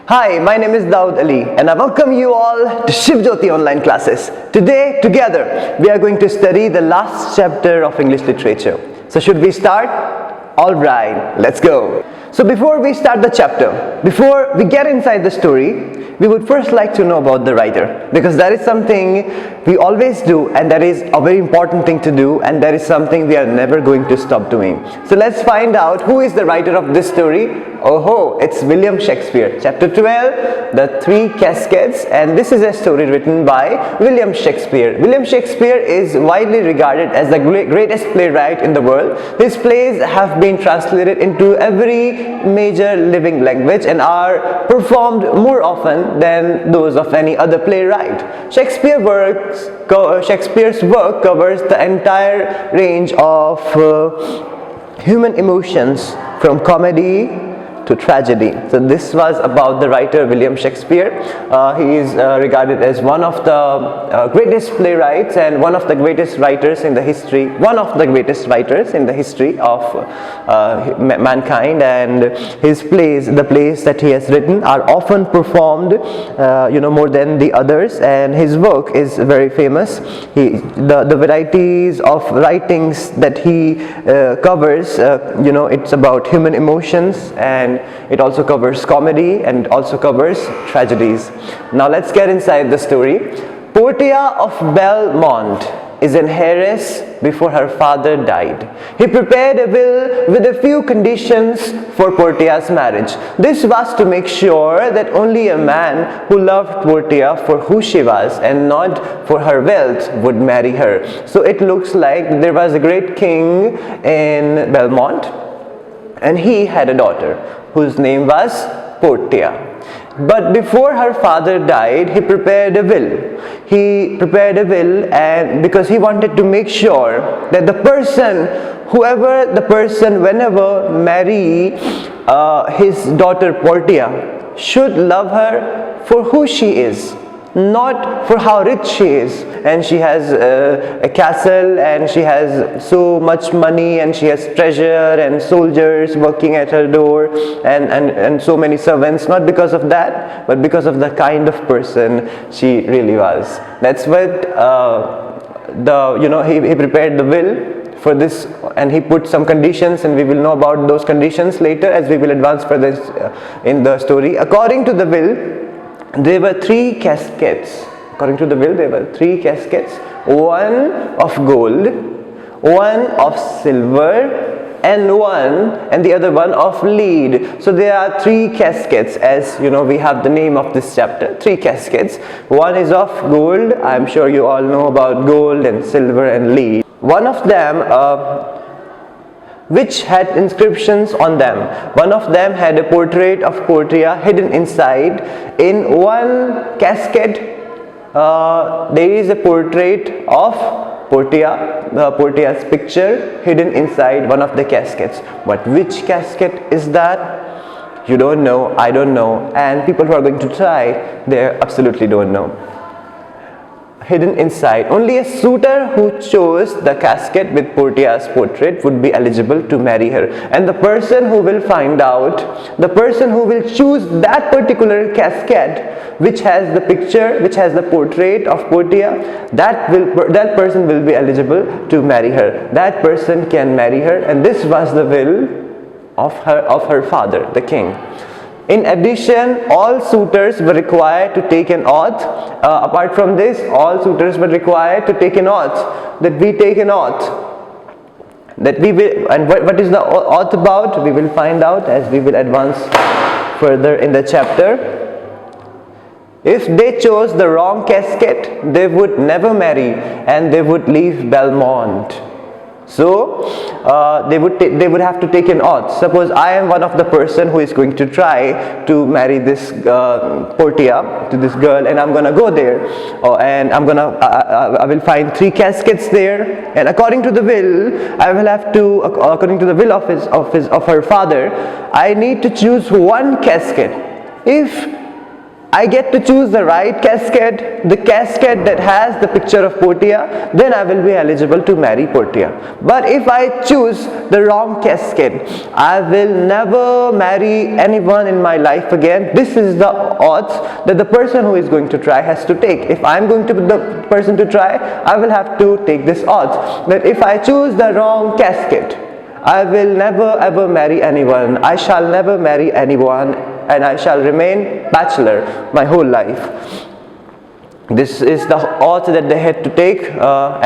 Hi, my name is Daud Ali and I welcome you all to Shivjyoti online classes. Today, together, we are going to study the last chapter of English literature. So should we start? Alright, let's go. So before we start the chapter, before we get inside the story, we would first like to know about the writer, because that is something we always do, and that is a very important thing to do, and that is something we are never going to stop doing. So let's find out who is the writer of this story. Oh, it's William Shakespeare. Chapter 12, The Three Cascades, and this is a story written by William Shakespeare. William Shakespeare is widely regarded as the greatest playwright in the world. His plays have been translated into every major living language and are performed more often than those of any other playwright. Shakespeare's work covers the entire range of human emotions, from comedy to tragedy. So this was about the writer William Shakespeare. He is regarded as one of the greatest playwrights and one of the greatest writers in the history, of mankind, and his plays, the plays that he has written, are often performed more than the others, and his work is very famous. The varieties of writings that he covers, it's about human emotions, and it also covers comedy and also covers tragedies. Now let's get inside the story. Portia of Belmont is an heiress before her father died. He prepared a will with a few conditions for Portia's marriage. This was to make sure that only a man who loved Portia for who she was and not for her wealth would marry her. So it looks like there was a great king in Belmont, and he had a daughter whose name was Portia. But before her father died, he prepared a will. And because he wanted to make sure that whenever marry his daughter Portia, should love her for who she is, not for how rich she is, and she has a castle, and she has so much money, and she has treasure and soldiers working at her door, and so many servants. Not because of that, but because of the kind of person she really was. That's what he prepared the will for this, and he put some conditions, and we will know about those conditions later as we will advance further in the story. According to the will, there were three cascades. According to the will, there were three cascades. One of gold, one of silver, and the other one of lead. So there are three cascades, as we have the name of this chapter. Three cascades. One is of gold. I'm sure you all know about gold and silver and lead. One of them which had inscriptions on them. One of them had a portrait of Portia hidden inside. In one casket, there is a portrait of Portia's picture hidden inside one of the caskets. But which casket is that? You don't know, I don't know, and people who are going to try, they absolutely don't know. Hidden inside. Only a suitor who chose the casket with Portia's portrait would be eligible to marry her. And the person who will find out, the person who will choose that particular casket which has the picture, which has the portrait of Portia, that person will be eligible to marry her. That person can marry her, and this was the will of her father, the king. In addition, all suitors were required to take an oath. Apart from this, all suitors were required to take an oath. That we take an oath. That we will, and what is the oath about? We will find out as we will advance further in the chapter. If they chose the wrong casket, they would never marry, and they would leave Belmont. So they would have to take an oath. Suppose I am one of the person who is going to try to marry this Portia, to this girl, and I'm gonna go there, and I will find three caskets there, and according to the will, I will have to, according to the will of her father, I need to choose one casket. If I get to choose the right casket, the casket that has the picture of Portia, then I will be eligible to marry Portia. But if I choose the wrong casket, I will never marry anyone in my life again. This is the odds that the person who is going to try has to take. If I am going to be the person to try, I will have to take this odds that if I choose the wrong casket, I will never ever marry anyone. I shall never marry anyone, and I shall remain bachelor my whole life. This is the odds that they had to take,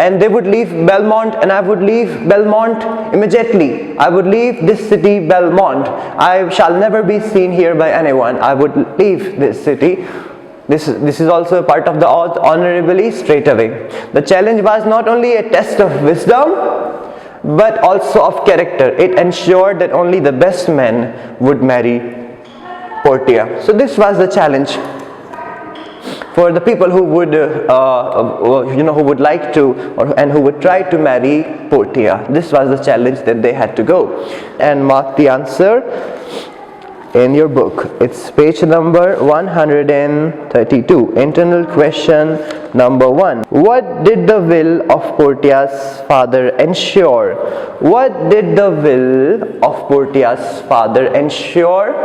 and they would leave Belmont, and I would leave Belmont immediately. I would leave this city, Belmont. I shall never be seen here by anyone. I would leave this city. This is also a part of the odds, honorably, straight away. The challenge was not only a test of wisdom, but also of character. It ensured that only the best men would marry Portia. So this was the challenge for the people who would, who would like to, and who would try to marry Portia. This was the challenge that they had to go. And mark the answer in your book. It's page number 132. Internal question number 1. What did the will of Portia's father ensure? What did the will of Portia's father ensure?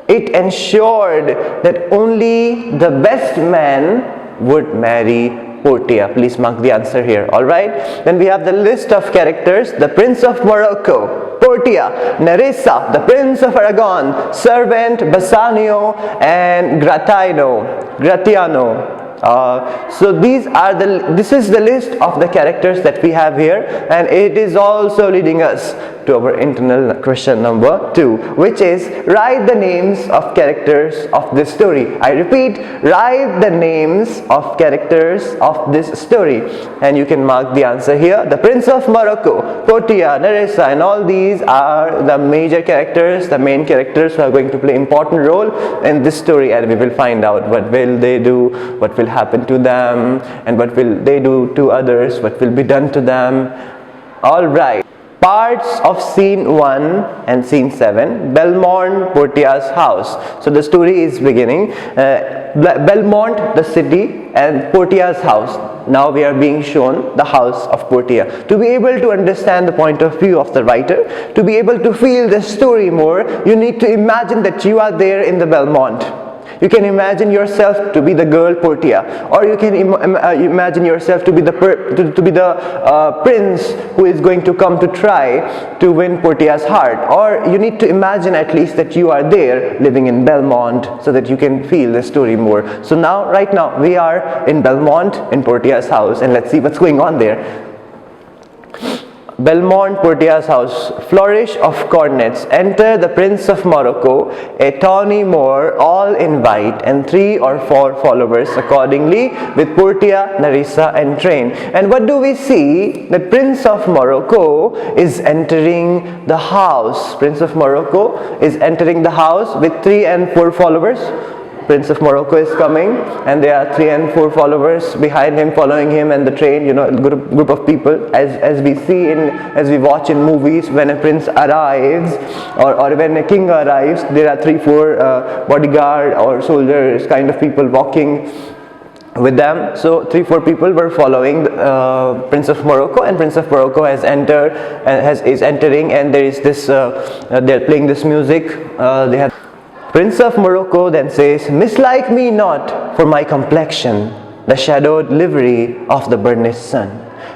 It ensured that only the best man would marry Portia. Please mark the answer here. Alright. Then we have the list of characters. The Prince of Morocco, Portia, Nerissa, the Prince of Aragon, servant Bassanio, and Gratiano. So this is the list of the characters that we have here, and it is also leading us to our internal question number 2, which is write the names of characters of this story. I repeat, write the names of characters of this story, and you can mark the answer here. The Prince of Morocco, Portia, Nerissa, and all these are the major characters, the main characters who are going to play important role in this story, and we will find out what will they do, what will happen to them, and what will they do to others, what will be done to them. Alright. Parts of scene 1 and scene 7, Belmont, Portia's house. So the story is beginning. Belmont, the city, and Portia's house. Now we are being shown the house of Portia. To be able to understand the point of view of the writer, to be able to feel the story more, you need to imagine that you are there in the Belmont. You can imagine yourself to be the girl Portia, or you can imagine yourself to be the prince who is going to come to try to win Portia's heart. Or you need to imagine at least that you are there living in Belmont, so that you can feel the story more. So now, right now, we are in Belmont, in Portia's house, and let's see what's going on there. Belmont, Portia's house. Flourish of cornets. Enter the Prince of Morocco, a tawny Moor, all in white, and 3 or 4 followers accordingly, with Portia, Nerissa, and train. And what do we see? The Prince of Morocco is entering the house. Prince of Morocco is entering the house with 3 and 4 followers. Prince of Morocco is coming, and there are 3 and 4 followers behind him, following him, and the train, a group of people, as we see watch in movies. When a prince arrives, or when a king arrives, there are 3-4 bodyguard or soldiers kind of people walking with them. So 3-4 people were following Prince of Morocco, and Prince of Morocco has entered and is entering, and there is this they're playing this music. They have Prince of Morocco then says, "Mislike me not for my complexion, the shadowed livery of the burnished sun.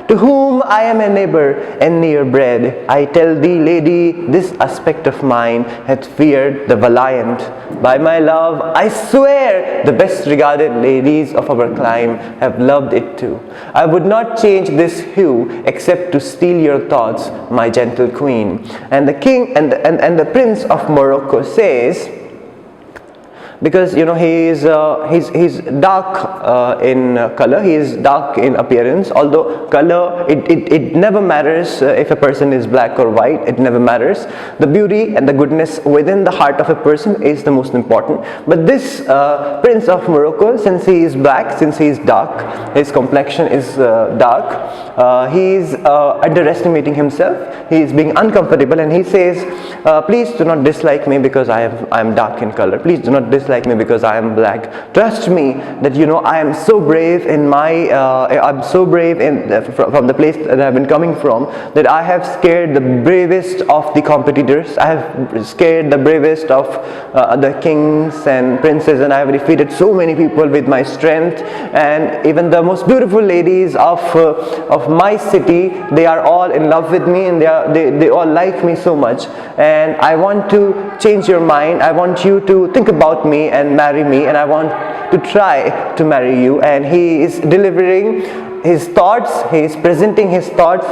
To whom I am a neighbor and near bred, I tell thee, lady, this aspect of mine hath feared the valiant. By my love, I swear, the best regarded ladies of our clime have loved it too. I would not change this hue, except to steal your thoughts, my gentle queen." And the king and the Prince of Morocco says, because he's dark in color, he is dark in appearance. Although color, it never matters if a person is black or white. It never matters. The beauty and the goodness within the heart of a person is the most important. But this Prince of Morocco, since he is black, since he is dark, his complexion is dark, he is underestimating himself. He is being uncomfortable, and he says, "Please do not dislike me because I am dark in color. Please do not dislike dislike me because I am black. Trust me that I am so brave in I'm so brave from the place that I've been coming from, that I have scared the bravest of the competitors. I have scared the bravest of the kings and princes, and I have defeated so many people with my strength. And even the most beautiful ladies of my city, they are all in love with me, and they all like me so much. And I want to change your mind. I want you to think about me and marry me, and I want to try to marry you. And he is delivering his thoughts, he is presenting his thoughts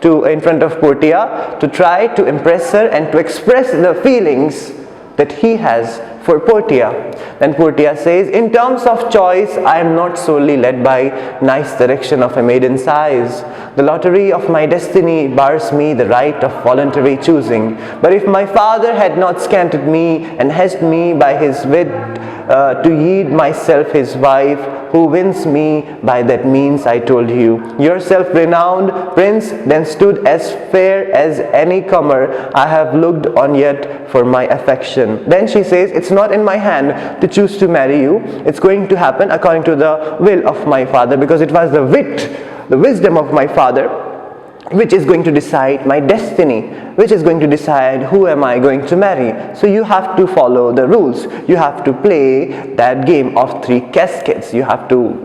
in front of Portia to try to impress her and to express the feelings that he has for Portia. Then Portia says, in terms of choice, I am not solely led by nice direction of a maiden's eyes. The lottery of my destiny bars me the right of voluntary choosing. But if my father had not scanted me and hedged me by his wit to yield myself his wife, who wins me by that means I told you. Your self-renowned prince then stood as fair as any comer I have looked on yet for my affection. Then she says, it's not in my hand to choose to marry you. It's going to happen according to the will of my father, because it was the wisdom of my father which is going to decide my destiny, which is going to decide who am I going to marry. So you have to follow the rules. You have to play that game of 3 caskets. You have to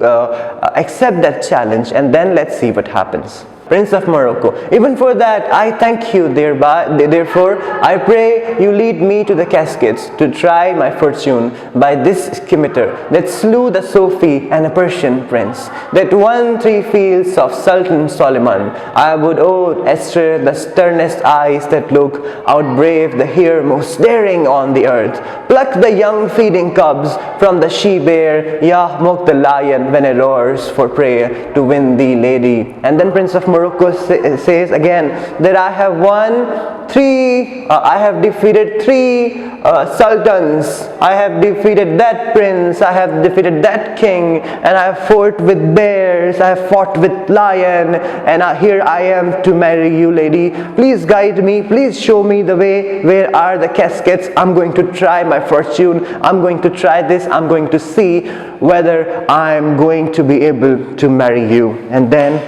accept that challenge, and then let's see what happens. Prince of Morocco, even for that I thank you, therefore I pray you lead me to the caskets to try my fortune by this scimitar that slew the Sophie and a Persian prince, that won 3 fields of Sultan Solomon. I would owe Esther the sternest eyes that look out brave the hare most daring on the earth, pluck the young feeding cubs from the she-bear, Yah mock the lion when it roars for prey to win thee, lady. And then Prince of Morocco says again that I have defeated 3 sultans, I have defeated that prince, I have defeated that king, and I have fought with bears, I have fought with lion, and here I am to marry you, lady. Please guide me, please show me the way. Where are the caskets? I'm going to try my fortune. I'm going to try this. I'm going to see whether I'm going to be able to marry you. And then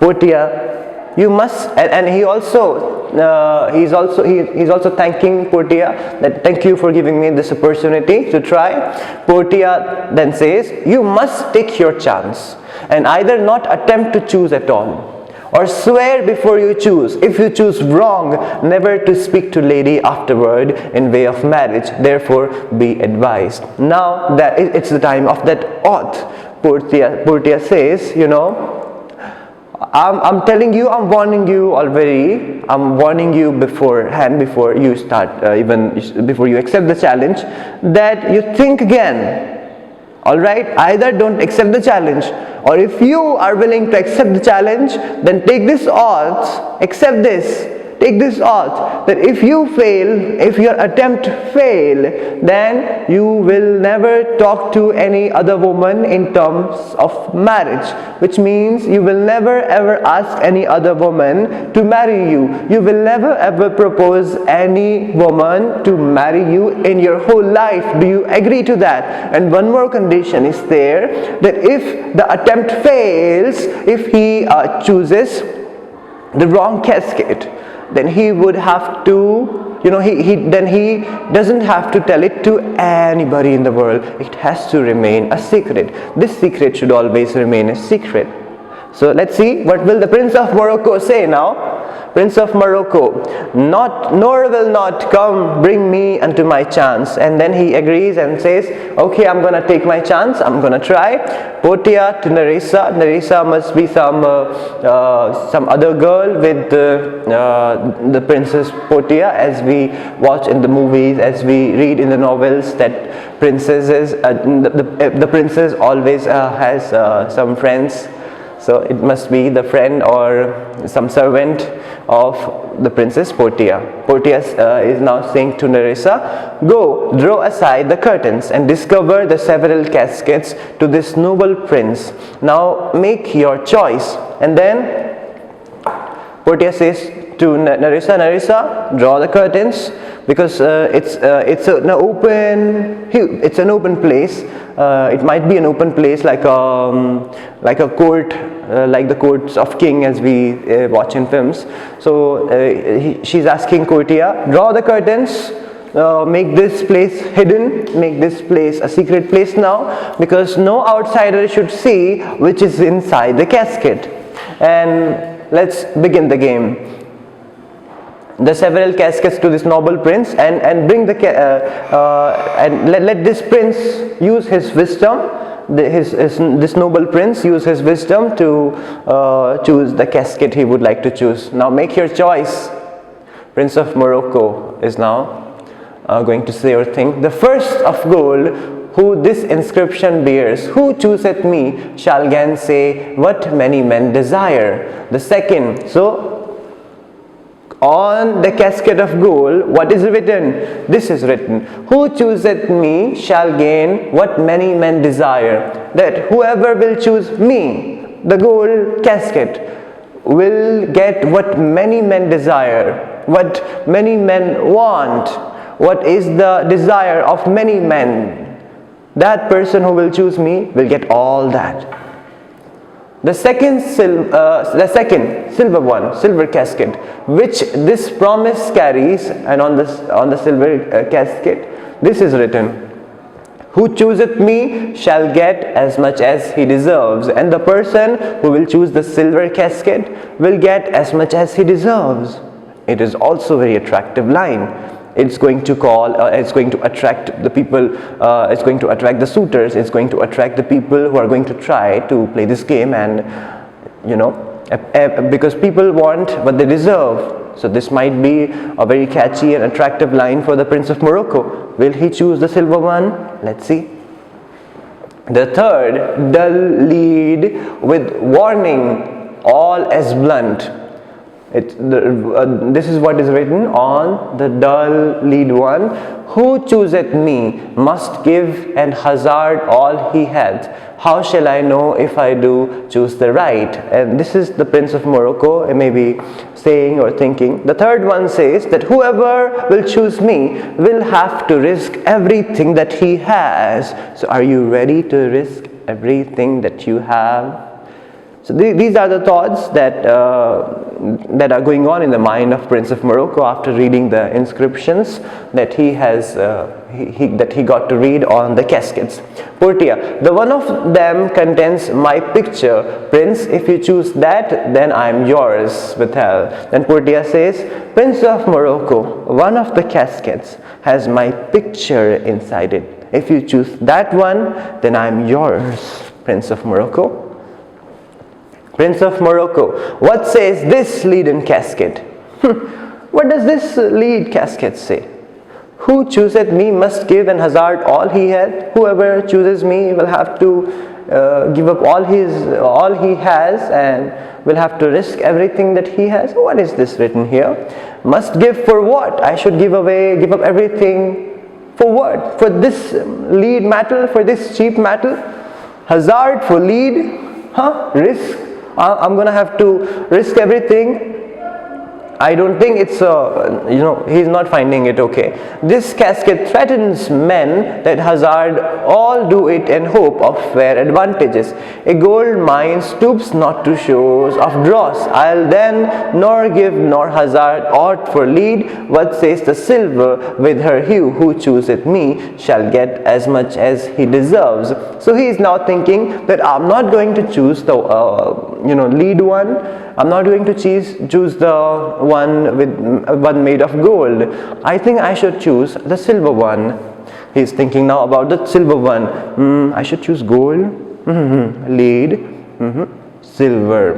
Portia, you must, and he's also thanking Portia that thank you for giving me this opportunity to try. Portia then says, you must take your chance and either not attempt to choose at all, or swear before you choose. If you choose wrong, never to speak to lady afterward in way of marriage. Therefore be advised. Now that it's the time of that oath. Portia says, I'm telling you, I'm warning you already. I'm warning you beforehand, before you start, even before you accept the challenge, that you think again. Alright, either don't accept the challenge, or if you are willing to accept the challenge, then take this oath, accept this. Take this oath that if you fail, if your attempt fail, then you will never talk to any other woman in terms of marriage, which means you will never ever ask any other woman to marry you. You will never ever propose any woman to marry you in your whole life. Do you agree to that? And one more condition is there, that if the attempt fails, if he chooses the wrong casket, then he would have to, he doesn't have to tell it to anybody in the world. It has to remain a secret. This secret should always remain a secret. So let's see, what will the Prince of Morocco say now? Prince of Morocco, nor will not come bring me unto my chance. And then he agrees and says, okay, I'm gonna take my chance, I'm gonna try. Portia to Nerissa. Nerissa must be some other girl with the Princess Portia, as we watch in the movies, as we read in the novels, that princesses, the princess always has some friends. So it must be the friend or some servant of the Princess Portia. Portia is now saying to Nerissa, go, draw aside the curtains and discover the several caskets to this noble prince. Now make your choice. And then Portia says to Nerissa, Nerissa, draw the curtains. because it's an open place. It might be an open place like a court, like the courts of king as we watch in films. So she's asking Portia, draw the curtains, make this place hidden, make this place a secret place now, because no outsider should see which is inside the casket. And let's begin the game. The several caskets to this noble prince, and bring the and let this prince use his wisdom. This noble prince use his wisdom to choose the casket he would like to choose. Now make your choice. Prince of Morocco is now going to say or think. The first of gold, who this inscription bears, who chooseth me, shall again say what many men desire. The second, so on the casket of gold, what is written? This is written, who chooseth me shall gain what many men desire. That whoever will choose me, the gold casket, will get what many men desire, what many men want, what is the desire of many men. That person who will choose me will get all that. The second silver casket, which this promise carries, and on the silver casket, this is written, who chooseth me shall get as much as he deserves. And the person who will choose the silver casket will get as much as he deserves. It is also a very attractive line. It's going to it's going to attract the people, it's going to attract the suitors, it's going to attract the people who are going to try to play this game, and because people want what they deserve. So this might be a very catchy and attractive line for the Prince of Morocco. Will he choose the silver one? Let's see. The third, dull lead with warning, all as blunt. This is what is written on the dull lead one. Who chooseth me must give and hazard all he hath. How shall I know if I do choose the right? And this is the Prince of Morocco maybe saying or thinking. The third one says that whoever will choose me will have to risk everything that he has. So are you ready to risk everything that you have? So these are the thoughts that are going on in the mind of Prince of Morocco after reading the inscriptions that he has that he got to read on the caskets. Portia, the one of them contains my picture. Prince, if you choose that, then I am yours with hell. Then Portia says, Prince of Morocco, one of the caskets has my picture inside it. If you choose that one, then I am yours, Prince of Morocco. Prince of Morocco, what says this leaden casket? What does this lead casket say? Who chooseth me must give and hazard all he hath. Whoever chooses me will have to give up all he has, and will have to risk everything that he has. What is this written here? Must give for what? I should give up everything for what? For this lead metal, for this cheap metal? Hazard for lead? Risk? I'm gonna have to risk everything. I don't think it's he's not finding it okay. This casket threatens men that hazard all do it in hope of fair advantages. A gold mine stoops not to shows of dross. I'll then nor give nor hazard aught for lead. What says the silver with her hue? Who chooseth me shall get as much as he deserves. So he is now thinking that I'm not going to choose the lead one. I'm not going to choose the one made of gold. I think I should choose the silver one. He's thinking now about the silver one. I should choose gold, lead, silver.